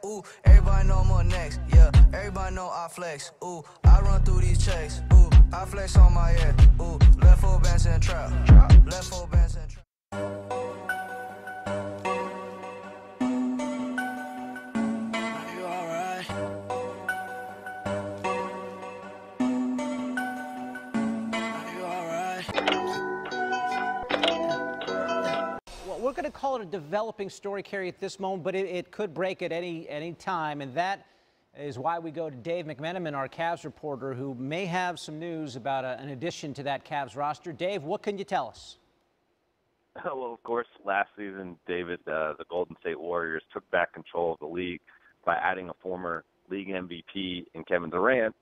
Ooh, everybody know I'm on next, yeah. Everybody know I flex. Ooh, I run through these checks. Ooh, I flex on my head. Ooh, left foot bands and trap. Left foot bands and trap. You alright? You alright? Well, we're going to call it a developing story, Kerry, at this moment, but it could break at any time, and that is why we go to Dave McMenamin, our Cavs reporter, who may have some news about an addition to that Cavs roster. Dave, what can you tell us? Well, of course, last season, David, the Golden State Warriors took back control of the league by adding a former league MVP in Kevin Durant.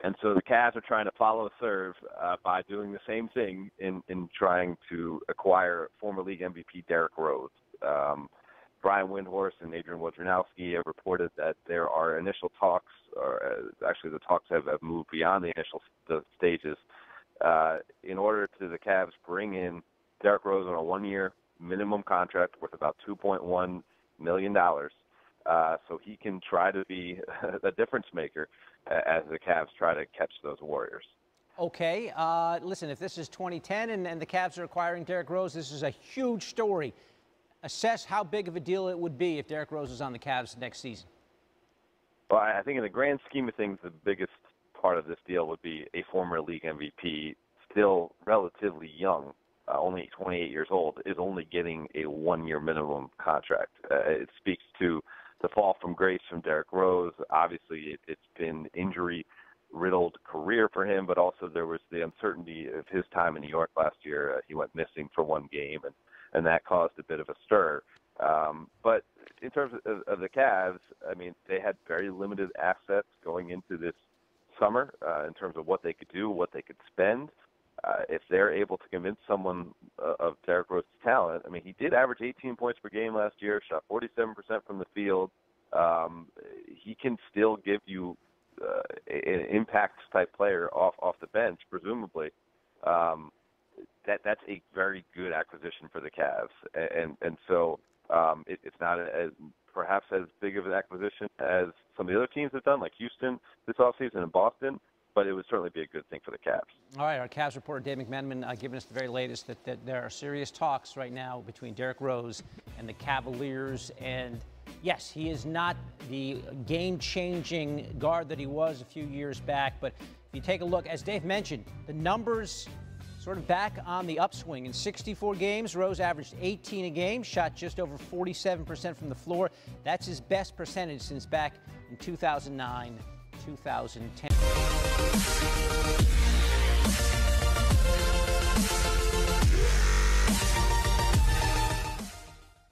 And so the Cavs are trying to follow serve by doing the same thing in trying to acquire former league MVP Derrick Rose. Brian Windhorst and Adrian Wojnarowski have reported that there are initial talks, or actually the talks have moved beyond the initial stages, in order to the Cavs bring in Derrick Rose on a one-year minimum contract worth about $2.1 million, so he can try to be a difference maker as the Cavs try to catch those Warriors. Okay, listen, if this is 2010 and the Cavs are acquiring Derrick Rose, this is a huge story. Assess how big of a deal it would be if Derrick Rose is on the Cavs next season. Well, I think in the grand scheme of things, the biggest part of this deal would be a former league MVP, still relatively young, only 28 years old, is only getting a one-year minimum contract. It speaks to the fall from grace from Derrick Rose. Obviously, it's been injury-riddled career for him, but also there was the uncertainty of his time in New York last year. He went missing for one game, and that caused a bit of a stir. But in terms of the Cavs, I mean, they had very limited assets going into this summer in terms of what they could do, what they could spend. If they're able to convince someone of Derrick Rose's talent, I mean, he did average 18 points per game last year, shot 47% from the field. He can still give you an impact-type player off the bench, presumably. That's a very good acquisition for the Cavs, and so it's not perhaps as big of an acquisition as some of the other teams have done, like Houston this offseason and Boston, but it would certainly be a good thing for the Cavs. All right, our Cavs reporter Dave McMenamin giving us the very latest that there are serious talks right now between Derrick Rose and the Cavaliers, and yes, he is not the game-changing guard that he was a few years back, but if you take a look, as Dave mentioned, the numbers sort of back on the upswing. In 64 games, Rose averaged 18 a game, shot just over 47% from the floor. That's his best percentage since back in 2009, 2010.